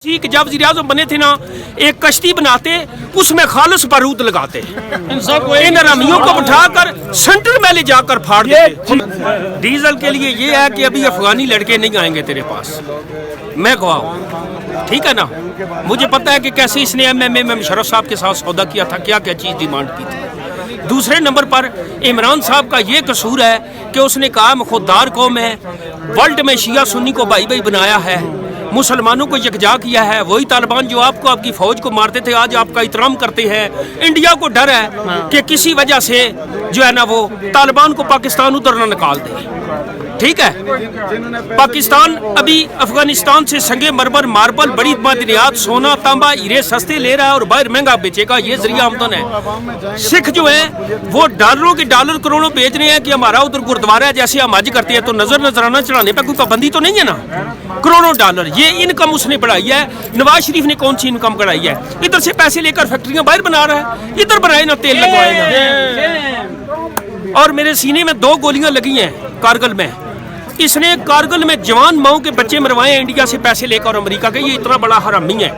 कि जब वज़ीर-ए-आज़म बने थे ना, एक कश्ती बनाते, उसमें खालिस बारूद लगाते, इन रमियों को उठाकर सेंटर में ले जाकर फाड़ देते। डीजल के लिए ये है कि अभी अफगानी लड़के नहीं आएंगे तेरे पास, मैं गवाह हूं, ठीक है ना। मुझे पता है कि कैसे इसने एमएमए में मुशर्रफ साहब के साथ सौदा किया था, क्या क्या चीज़ डिमांड की थी। दूसरे नंबर पर इमरान साहब का ये कसूर है कि उसने कहा खुददार कौम है, वर्ल्ड में शिया सुन्नी को भाई भाई बनाया है, मुसलमानों को यकजा किया है। वही तालिबान जो आपको आपकी फौज को मारते थे आज आपका इतराम करते हैं। इंडिया को डर है कि किसी वजह से जो है ना वो तालिबान को पाकिस्तान उधर न निकाल दे, ठीक है। पाकिस्तान अभी अफगानिस्तान से संगे मरमर, मार्बल, बड़ी मादनियात, सोना, तांबा, हीरे सस्ते ले रहा है और बाहर महंगा बेचेगा, ये जरिया आमदन है। सिख जो है वो डॉलरों के डॉलर करोड़ों बेच रहे हैं कि हमारा उधर गुरुद्वारा है, जैसे हम हज करते हैं तो नजराना चढ़ाने पर कोई पाबंदी तो नहीं है ना। करोड़ों डॉलर ये इनकम उसने बढ़ाई है। नवाज शरीफ ने कौन सी इनकम बढ़ाई है? इधर से पैसे लेकर फैक्ट्रियां बाहर बना रहा है, इधर बनाए ना तेल लगवाए ना। और मेरे सीने में 2 गोलियां लगी हैं कारगिल में। इसने कारगिल में जवान माओ के बच्चे मरवाए इंडिया से पैसे लेकर अमेरिका के। ये इतना बड़ा हरामी है,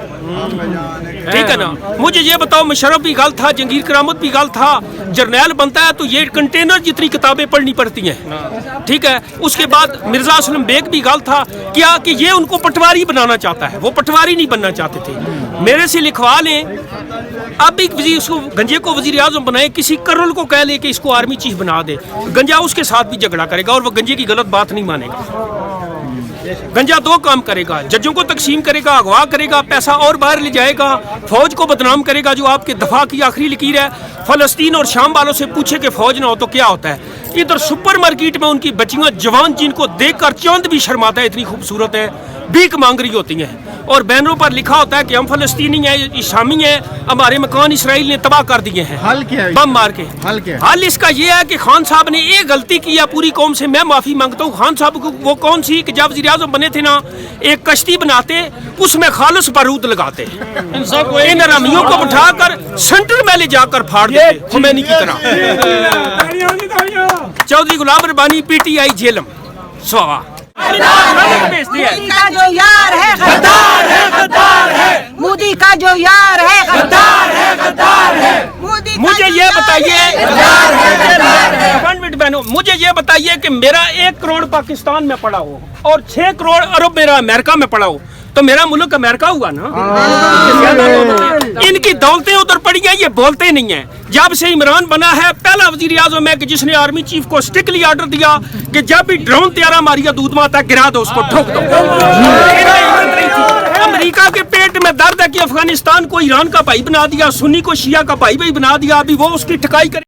ठीक है ना। मुझे ये बताओ, मुशर्रफ भी गलत था, जंगीर करामत भी गलत था। जर्नैल बनता है तो ये कंटेनर जितनी किताबें पढ़नी पड़ती हैं, ठीक है। उसके बाद मिर्जा असलम बेग भी गलत था, क्या कि ये उनको पटवारी बनाना चाहता है, वो पटवारी नहीं बनना चाहते थे। मेरे से लिखवा लें, अब भी इसको गंजे को वज़ीर-ए-आज़म बनाए, किसी कर्नल को कह ले कि इसको आर्मी चीफ बना दे, गंजा उसके साथ भी झगड़ा करेगा और वो गंजे की गलत बात नहीं मानेगा। गंजा 2 काम करेगा, जजों को तकसीम करेगा, अगवा करेगा, पैसा और बाहर ले जाएगा, फौज को बदनाम करेगा। जो आपके दफा की आखिरी लकीर है, फलस्तीन और शाम वालों से पूछे कि फौज ना हो तो क्या होता है। इधर सुपर मार्केट में उनकी बच्चियां जवान जिनको देखकर चांद भी शर्माता है, इतनी खूबसूरत है, भीख मांग रही होती हैं और बैनरों पर लिखा होता है कि हम फलस्तीनी हैं, इस्लामी हैं, हमारे मकान इसराइल ने तबाह कर दिए हैं हल क्या है? बम मार के। हल क्या है? हल इसका ये है कि खान साहब ने एक गलती की है, पूरी कौम से मैं माफी मांगता हूँ। खान साहब को वो कौन सी कि जब वज़ीर-ए-आज़म बने थे ना, एक कश्ती बनाते, उसमें खालिस बारूद लगाते, इन रमियों को उठाकर सेंटर में ले जाकर फाड़ देते, खुमैनी की तरह। चौधरी गुलाम रब्बानी, पीटीआई झेलम स्वाहा। मोदी का जो यार है गद्दार है, गद्दार है। मोदी का जो यार है गद्दार है, गद्दार है। मुझे ये बताइए, मुझे ये बताइए कि मेरा 1 करोड़ पाकिस्तान में पड़ा हो और 6 करोड़ अरब मेरा अमेरिका में पड़ा हो, तो मेरा मुल्क अमेरिका हुआ ना। इनकी दौलतें उधर पड़ी हैं, ये बोलते नहीं है। जब से इमरान बना है, पहला वज़ीर-ए-आज़म है कि जिसने आर्मी चीफ को स्ट्रिक्टली ऑर्डर दिया कि जब भी ड्रोन तैयारा मारिया दूध माता गिरा दो, उसको ठोक दो। अमेरिका के पेट में दर्द है कि अफगानिस्तान को ईरान का भाई बना दिया, सुन्नी को शिया का भाई बना दिया, अभी वो उसकी ठकाई करे।